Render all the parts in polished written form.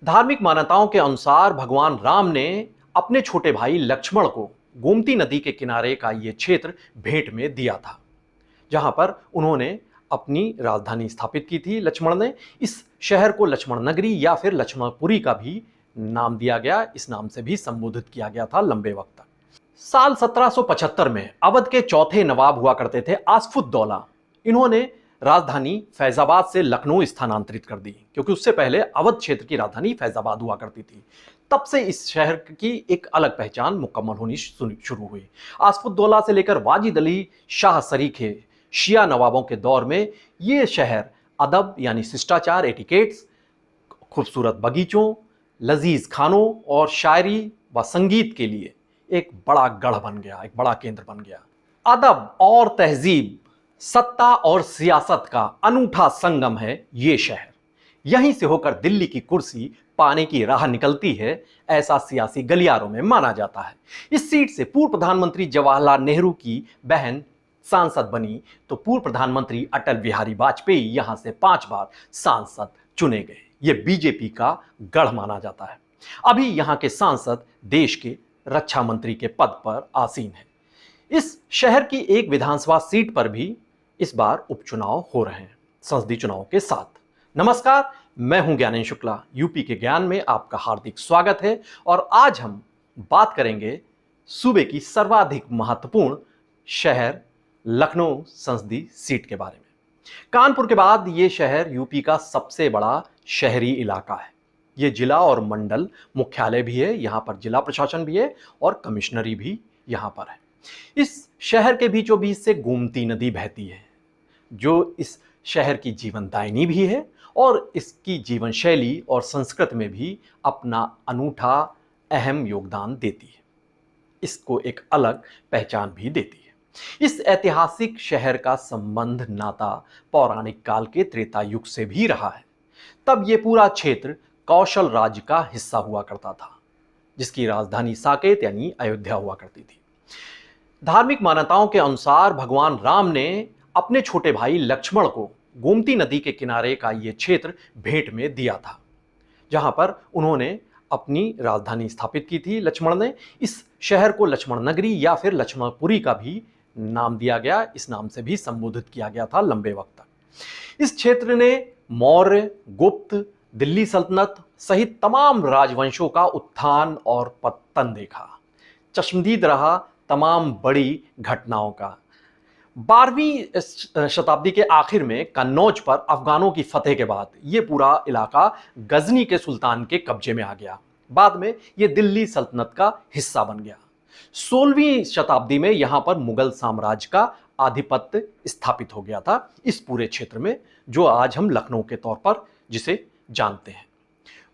धार्मिक मान्यताओं के अनुसार भगवान राम ने अपने छोटे भाई लक्ष्मण को गोमती नदी के किनारे का ये क्षेत्र भेंट में दिया था, जहां पर उन्होंने अपनी राजधानी स्थापित की थी। लक्ष्मण ने इस शहर को लक्ष्मण नगरी या फिर लक्ष्मणपुरी का भी नाम दिया गया, इस नाम से भी संबोधित किया गया था लंबे वक्त तक। साल 1775 में अवध के चौथे नवाब हुआ करते थे आसफुद्दौला। इन्होंने राजधानी फैजाबाद से लखनऊ स्थानांतरित कर दी, क्योंकि उससे पहले अवध क्षेत्र की राजधानी फैजाबाद हुआ करती थी। तब से इस शहर की एक अलग पहचान मुकम्मल होनी शुरू हुई। आसफुद्दौला से लेकर वाजिद अली शाह सरीखे शिया नवाबों के दौर में ये शहर अदब यानी शिष्टाचार एटिकेट्स, खूबसूरत बगीचों, लजीज खानों और शायरी व संगीत के लिए एक बड़ा गढ़ बन गया, एक बड़ा केंद्र बन गया। अदब और तहजीब, सत्ता और सियासत का अनूठा संगम है ये शहर। यहीं से होकर दिल्ली की कुर्सी पाने की राह निकलती है, ऐसा सियासी गलियारों में माना जाता है। इस सीट से पूर्व प्रधानमंत्री जवाहरलाल नेहरू की बहन सांसद बनी, तो पूर्व प्रधानमंत्री अटल बिहारी वाजपेयी यहां से 5 बार सांसद चुने गए। ये बीजेपी का गढ़ माना जाता है। अभी यहां के सांसद देश के रक्षा मंत्री के पद पर आसीन है। इस शहर की एक विधानसभा सीट पर भी इस बार उपचुनाव हो रहे हैं, संसदीय चुनाव के साथ। नमस्कार, मैं हूं ज्ञानेश शुक्ला। यूपी के ज्ञान में आपका हार्दिक स्वागत है और आज हम बात करेंगे सूबे की सर्वाधिक महत्वपूर्ण शहर लखनऊ संसदीय सीट के बारे में। कानपुर के बाद यह शहर यूपी का सबसे बड़ा शहरी इलाका है। यह जिला और मंडल मुख्यालय भी है, यहां पर जिला प्रशासन भी है और कमिश्नरी भी यहां पर है। इस शहर के बीचों बीच से गोमती नदी बहती है, जो इस शहर की जीवनदायिनी भी है और इसकी जीवन शैली और संस्कृति में भी अपना अनूठा अहम योगदान देती है, इसको एक अलग पहचान भी देती है। इस ऐतिहासिक शहर का संबंध नाता पौराणिक काल के त्रेता युग से भी रहा है। तब यह पूरा क्षेत्र कौशल राज्य का हिस्सा हुआ करता था, जिसकी राजधानी साकेत यानी अयोध्या हुआ करती थी। धार्मिक मान्यताओं के अनुसार भगवान राम ने अपने छोटे भाई लक्ष्मण को गोमती नदी के किनारे का यह क्षेत्र भेंट में दिया था, जहां पर उन्होंने अपनी राजधानी स्थापित की थी। लक्ष्मण ने इस शहर को लक्ष्मण नगरी या फिर लक्ष्मणपुरी का भी नाम दिया गया, इस नाम से भी संबोधित किया गया था लंबे वक्त तक। इस क्षेत्र ने मौर्य, गुप्त, दिल्ली सल्तनत सहित तमाम राजवंशों का उत्थान और पतन देखा, चश्मदीद रहा तमाम बड़ी घटनाओं का। 12वीं शताब्दी के आखिर में कन्नौज पर अफगानों की फतेह के बाद यह पूरा इलाका गजनी के सुल्तान के कब्जे में आ गया। बाद में यह दिल्ली सल्तनत का हिस्सा बन गया। 16वीं शताब्दी में यहां पर मुगल साम्राज्य का आधिपत्य स्थापित हो गया था इस पूरे क्षेत्र में, जो आज हम लखनऊ के तौर पर जिसे जानते हैं।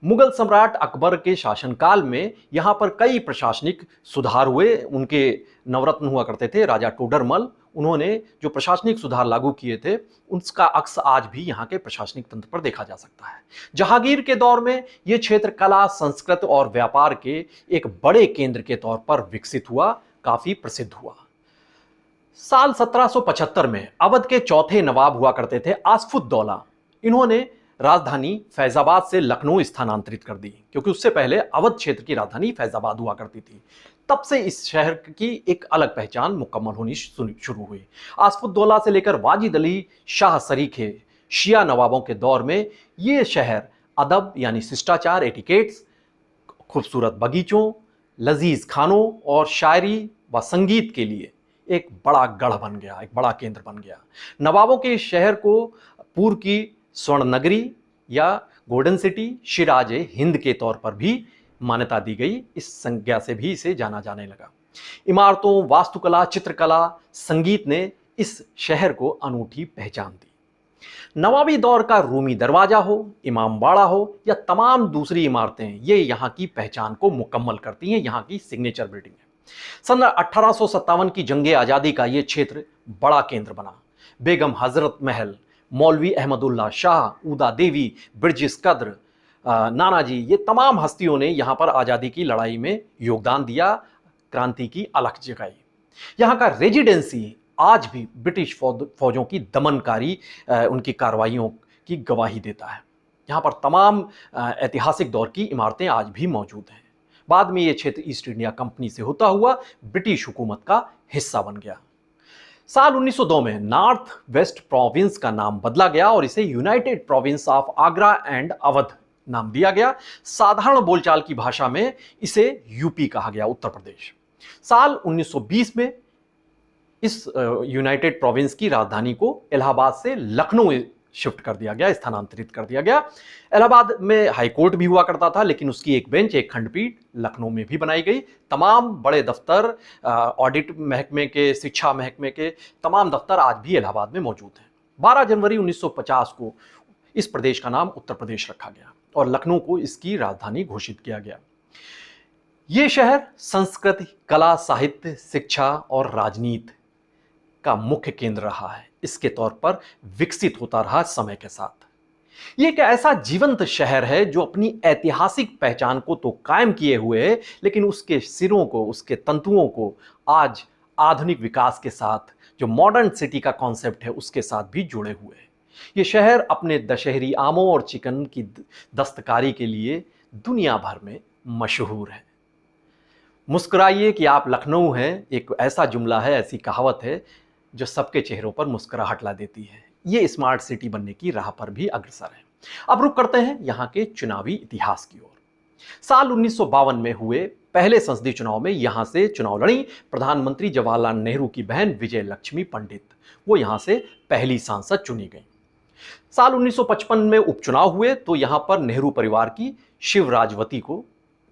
मुगल सम्राट अकबर के शासनकाल में यहाँ पर कई प्रशासनिक सुधार हुए। उनके नवरत्न हुआ करते थे राजा टोडरमल। उन्होंने जो प्रशासनिक सुधार लागू किए थे, उसका अक्स आज भी यहाँ के प्रशासनिक तंत्र पर देखा जा सकता है। जहांगीर के दौर में यह क्षेत्र कला, संस्कृत और व्यापार के एक बड़े केंद्र के तौर पर विकसित हुआ, काफी प्रसिद्ध हुआ। साल 1775 में अवध के चौथे नवाब हुआ करते थे आसफुद्दौला। इन्होंने राजधानी फैजाबाद से लखनऊ स्थानांतरित कर दी, क्योंकि उससे पहले अवध क्षेत्र की राजधानी फैजाबाद हुआ करती थी। तब से इस शहर की एक अलग पहचान मुकम्मल होनी शुरू हुई। आसफुद्दौला से लेकर वाजिद अली शाह सरीखे शिया नवाबों के दौर में यह शहर अदब यानी शिष्टाचार एटिकेट्स, खूबसूरत बगीचों, लजीज खानों और शायरी व संगीत के लिए एक बड़ा गढ़ बन गया, एक बड़ा केंद्र बन गया। नवाबों के इस शहर को पूर्व की स्वर्ण नगरी या गोल्डन सिटी, शिराज हिंद के तौर पर भी मान्यता दी गई। इस संज्ञा से भी इसे जाना जाने लगा। इमारतों, वास्तुकला, चित्रकला, संगीत ने इस शहर को अनूठी पहचान दी। नवाबी दौर का रूमी दरवाजा हो, इमामबाड़ा हो या तमाम दूसरी इमारतें, ये यहाँ की पहचान को मुकम्मल करती हैं, यहाँ की सिग्नेचर बिल्डिंग है। सन 1857 की जंगे आज़ादी का ये क्षेत्र बड़ा केंद्र बना। बेगम हजरत महल, मौलवी अहमदुल्ला शाह, उदा देवी, ब्रिजिस कद्र, नानाजी, ये तमाम हस्तियों ने यहाँ पर आज़ादी की लड़ाई में योगदान दिया, क्रांति की अलख जगाई। यहाँ का रेजिडेंसी आज भी ब्रिटिश फौजों की दमनकारी उनकी कार्रवाइयों की गवाही देता है। यहाँ पर तमाम ऐतिहासिक दौर की इमारतें आज भी मौजूद हैं। बाद में ये क्षेत्र ईस्ट इंडिया कंपनी से होता हुआ ब्रिटिश हुकूमत का हिस्सा बन गया। साल 1902 में नॉर्थ वेस्ट प्रोविंस का नाम बदला गया और इसे United province of Agra and Awadh नाम दिया गया। साधारण बोलचाल की भाषा में इसे यूपी कहा गया, उत्तर प्रदेश। साल 1920 में इस यूनाइटेड प्रोविंस की राजधानी को इलाहाबाद से लखनऊ शिफ्ट कर दिया गया, स्थानांतरित कर दिया गया। इलाहाबाद में हाईकोर्ट भी हुआ करता था, लेकिन उसकी एक बेंच, एक खंडपीठ लखनऊ में भी बनाई गई। तमाम बड़े दफ्तर, ऑडिट महकमे के, शिक्षा महकमे के तमाम दफ्तर आज भी इलाहाबाद में मौजूद हैं। 12 जनवरी 1950 को इस प्रदेश का नाम उत्तर प्रदेश रखा गया और लखनऊ को इसकी राजधानी घोषित किया गया। यह शहर संस्कृति, कला, साहित्य, शिक्षा और राजनीति का मुख्य केंद्र रहा है। इसके तौर पर विकसित होता रहा समय के साथ। यह एक ऐसा जीवंत शहर है जो अपनी ऐतिहासिक पहचान को तो कायम किए हुए है, लेकिन उसके सिरों को, उसके तंतुओं को आज आधुनिक विकास के साथ, जो मॉडर्न सिटी का कॉन्सेप्ट है, उसके साथ भी जुड़े हुए हैं। यह शहर अपने दशहरी आमों और चिकन की दस्तकारी के लिए दुनिया भर में मशहूर है। मुस्कुराइए कि आप लखनऊ हैं, एक ऐसा जुमला है, ऐसी कहावत है जो सबके चेहरों पर मुस्कुराहट ला देती है। ये स्मार्ट सिटी बनने की राह पर भी अग्रसर है। अब रुक करते हैं यहाँ के चुनावी इतिहास की ओर। साल 1952 में हुए पहले संसदीय चुनाव में यहाँ से चुनाव लड़ी प्रधानमंत्री जवाहरलाल नेहरू की बहन विजय लक्ष्मी पंडित। वो यहाँ से पहली सांसद चुनी गई। साल 1955 में उपचुनाव हुए तो यहाँ पर नेहरू परिवार की शिवराजवती को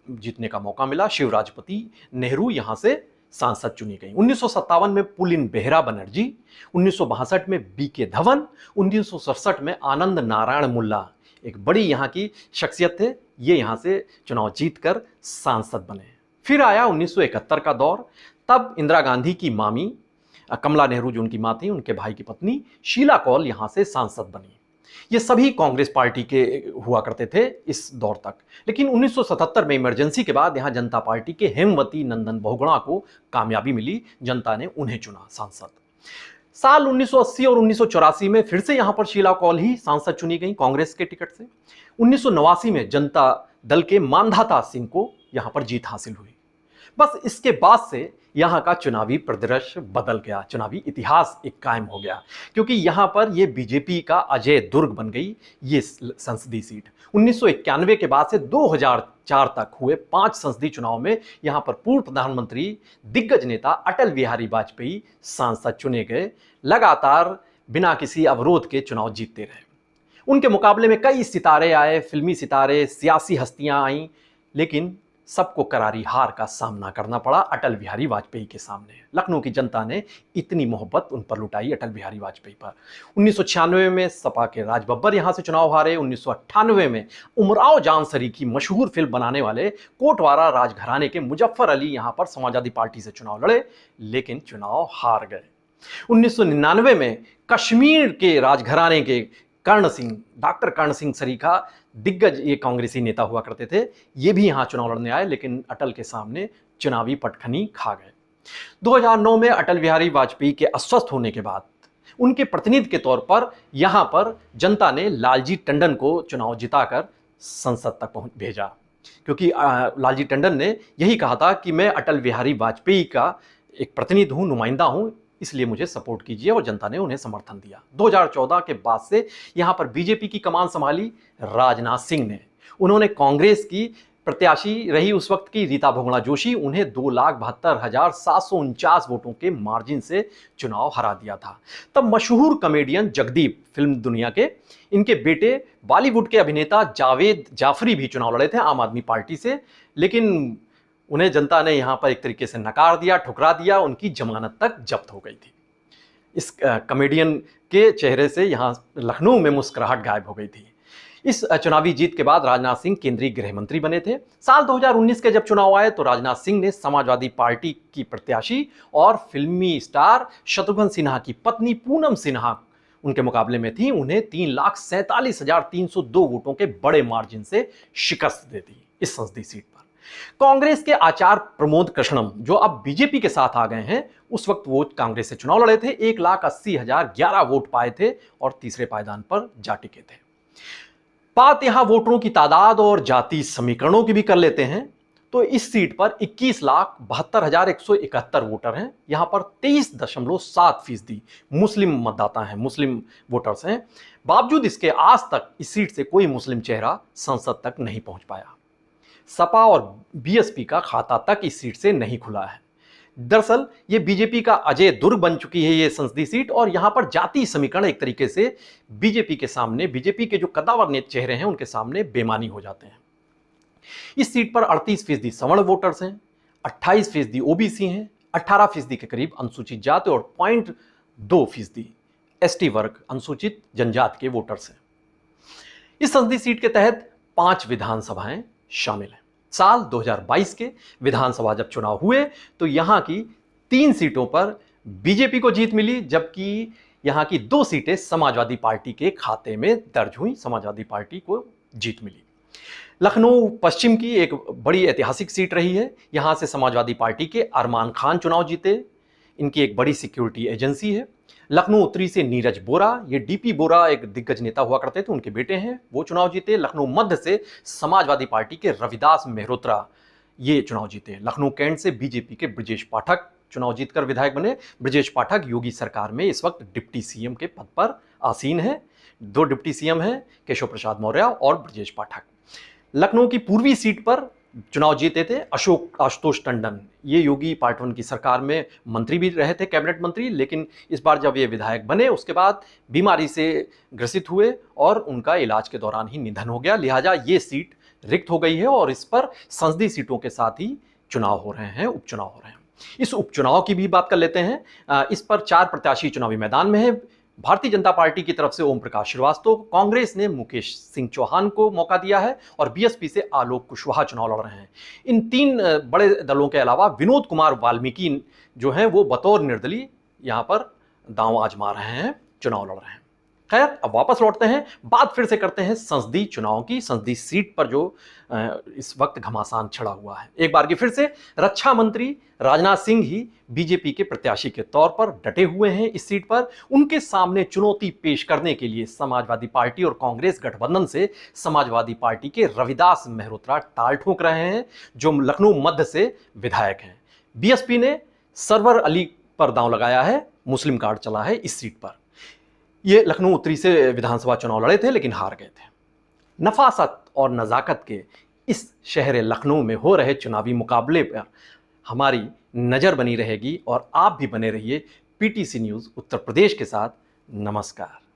जीतने का मौका मिला। शिवराजपति नेहरू यहाँ से सांसद चुनी गई। 1957 में पुलिन बेहरा बनर्जी, 1962 में बीके धवन, 1967 में आनंद नारायण मुल्ला, एक बड़ी यहाँ की शख्सियत थे, ये यहाँ से चुनाव जीतकर सांसद बने। फिर आया 1971 का दौर। तब इंदिरा गांधी की मामी कमला नेहरू, जो उनकी मां थी, उनके भाई की पत्नी शीला कौल यहाँ से सांसद बनी। ये सभी कांग्रेस पार्टी के हुआ करते थे इस दौर तक। लेकिन 1977 में इमरजेंसी के बाद यहाँ जनता पार्टी के हेमवती नंदन बहुगुणा को कामयाबी मिली, जनता ने उन्हें चुना सांसद। साल 1980 और 1984 में फिर से यहाँ पर शीला कौल ही सांसद चुनी गई कांग्रेस के टिकट से। 1989 में जनता दल के मानधाता सिंह को यहाँ पर जीत हासिल हुई। बस इसके बाद से यहाँ का चुनावी परिदृश्य बदल गया, चुनावी इतिहास एक कायम हो गया, क्योंकि यहाँ पर ये बीजेपी का अजय दुर्ग बन गई ये संसदीय सीट। 1991 के बाद से 2004 तक हुए 5 संसदीय चुनाव में यहाँ पर पूर्व प्रधानमंत्री दिग्गज नेता अटल बिहारी वाजपेयी सांसद चुने गए। लगातार बिना किसी अवरोध के चुनाव जीतते रहे। उनके मुकाबले में कई सितारे आए, फिल्मी सितारे, सियासी हस्तियां आईं, लेकिन सबको करारी हार का सामना करना पड़ा अटल बिहारी वाजपेयी के सामने। लखनऊ की जनता ने इतनी मोहब्बत उन पर लुटाई अटल बिहारी वाजपेयी पर। 1996 में सपा के राज बब्बर यहां से चुनाव हारे। 1998 में उमराव जान की मशहूर फिल्म बनाने वाले कोटवारा राजघराने के मुजफ्फर अली यहां पर समाजवादी पार्टी से चुनाव लड़े, लेकिन चुनाव हार गए। 1999 में कश्मीर के राजघराने के कर्ण सिंह, डॉक्टर कर्ण सिंह सरीखा, दिग्गज ये कांग्रेसी नेता हुआ करते थे, ये भी यहां चुनाव लड़ने आए, लेकिन अटल के सामने चुनावी पटखनी खा गए। 2009 में अटल बिहारी वाजपेयी के अस्वस्थ होने के बाद उनके प्रतिनिधि के तौर पर यहां पर जनता ने लालजी टंडन को चुनाव जिताकर संसद तक भेजा, क्योंकि लालजी टंडन ने यही कहा था कि मैं अटल बिहारी वाजपेयी का एक प्रतिनिधि हूं, नुमाइंदा हूं, इसलिए मुझे सपोर्ट कीजिए, और जनता ने उन्हें समर्थन दिया। 2014 के बाद से यहां पर बीजेपी की कमान संभाली राजनाथ सिंह ने। उन्होंने कांग्रेस की प्रत्याशी रही उस वक्त की रीता बहुगुणा जोशी, उन्हें 2,72,749 वोटों के मार्जिन से चुनाव हरा दिया था। तब मशहूर कॉमेडियन जगदीप, फिल्म दुनिया के, इनके बेटे बॉलीवुड के अभिनेता जावेद जाफरी भी चुनाव लड़े थे आम आदमी पार्टी से, लेकिन उन्हें जनता ने यहां पर एक तरीके से नकार दिया, ठुकरा दिया, उनकी जमानत तक जब्त हो गई थी। इस कॉमेडियन के चेहरे से यहां लखनऊ में मुस्कुराहट गायब हो गई थी। इस चुनावी जीत के बाद राजनाथ सिंह केंद्रीय गृह मंत्री बने थे। साल 2019 के जब चुनाव आए तो राजनाथ सिंह ने समाजवादी पार्टी की प्रत्याशी और फिल्मी स्टार शत्रुघ्न सिन्हा की पत्नी पूनम सिन्हा उनके मुकाबले में थी, उन्हें 3,47,302 वोटों के बड़े मार्जिन से शिकस्त दे दी इस संसदीय सीट पर। कांग्रेस के आचार्य प्रमोद कृष्णम, जो अब बीजेपी के साथ आ गए हैं, उस वक्त वो कांग्रेस से चुनाव लड़े थे, 1,80,011 वोट पाए थे और तीसरे पायदान पर जा टिके थे। बात यहां वोटरों की तादाद और जाति समीकरणों की भी कर लेते हैं तो इस सीट पर 21,72,171 वोटर हैं। यहां पर 23.7% मुस्लिम मतदाता हैं, मुस्लिम वोटर्स हैं। बावजूद इसके आज तक इस सीट से कोई मुस्लिम चेहरा संसद तक नहीं पहुंच पाया। सपा और बीएसपी का खाता तक इस सीट से नहीं खुला है। दरअसल ये बीजेपी का अजय दुर्ग बन चुकी है ये संसदीय सीट, और यहां पर जातीय समीकरण एक तरीके से बीजेपी के सामने, बीजेपी के जो कद्दावर चेहरे हैं उनके सामने बेमानी हो जाते हैं। इस सीट पर 38% सवर्ण वोटर्स हैं, 28% ओबीसी हैं, 18% के करीब अनुसूचित जाति और 0.2% एसटी वर्ग, अनुसूचित जनजाति के वोटर्स हैं। इस संसदीय सीट के तहत 5 विधानसभाएं शामिल हैं। साल 2022 के विधानसभा जब चुनाव हुए तो यहां की 3 सीटों पर बीजेपी को जीत मिली, जबकि यहां की 2 सीटें समाजवादी पार्टी के खाते में दर्ज हुई, समाजवादी पार्टी को जीत मिली। लखनऊ पश्चिम की एक बड़ी ऐतिहासिक सीट रही है। यहां से समाजवादी पार्टी के अरमान खान चुनाव जीते, इनकी एक बड़ी सिक्योरिटी एजेंसी है। लखनऊ उत्तरी से नीरज बोरा, ये डीपी बोरा एक दिग्गज नेता हुआ करते थे, उनके बेटे हैं, वो चुनाव जीते। लखनऊ मध्य से समाजवादी पार्टी के रविदास मेहरोत्रा ये चुनाव जीते। लखनऊ कैंट से बीजेपी के ब्रजेश पाठक चुनाव जीतकर विधायक बने। ब्रजेश पाठक योगी सरकार में इस वक्त डिप्टी सीएम के पद पर आसीन है। 2 डिप्टी सीएम हैं, केशव प्रसाद मौर्य और ब्रजेश पाठक। लखनऊ की पूर्वी सीट पर चुनाव जीते थे आशुतोष टंडन, ये योगी पार्ट 1 की सरकार में मंत्री भी रहे थे, कैबिनेट मंत्री, लेकिन इस बार जब ये विधायक बने उसके बाद बीमारी से ग्रसित हुए और उनका इलाज के दौरान ही निधन हो गया। लिहाजा ये सीट रिक्त हो गई है और इस पर संसदीय सीटों के साथ ही चुनाव हो रहे हैं, उपचुनाव हो रहे हैं। इस उपचुनाव की भी बात कर लेते हैं। इस पर 4 प्रत्याशी चुनावी मैदान में हैं। भारतीय जनता पार्टी की तरफ से ओम प्रकाश श्रीवास्तव, कांग्रेस ने मुकेश सिंह चौहान को मौका दिया है और बीएसपी से आलोक कुशवाहा चुनाव लड़ रहे हैं। इन 3 बड़े दलों के अलावा विनोद कुमार वाल्मीकि जो हैं वो बतौर निर्दलीय यहां पर दांव आजमा रहे हैं, चुनाव लड़ रहे हैं। खैर, अब वापस लौटते हैं, बात फिर से करते हैं संसदीय चुनाव की। संसदीय सीट पर जो इस वक्त घमासान छिड़ा हुआ है, एक बार की फिर से रक्षा मंत्री राजनाथ सिंह ही बीजेपी के प्रत्याशी के तौर पर डटे हुए हैं इस सीट पर। उनके सामने चुनौती पेश करने के लिए समाजवादी पार्टी और कांग्रेस गठबंधन से समाजवादी पार्टी के रविदास मेहरोत्रा ताल ठोक रहे हैं, जो लखनऊ मध्य से विधायक हैं। बीएसपी ने सरवर अली पर दांव लगाया है, मुस्लिम कार्ड चला है इस सीट पर। ये लखनऊ उत्तरी से विधानसभा चुनाव लड़े थे लेकिन हार गए थे। नफासत और नज़ाकत के इस शहर लखनऊ में हो रहे चुनावी मुकाबले पर हमारी नज़र बनी रहेगी और आप भी बने रहिए पीटीसी न्यूज़ उत्तर प्रदेश के साथ। नमस्कार।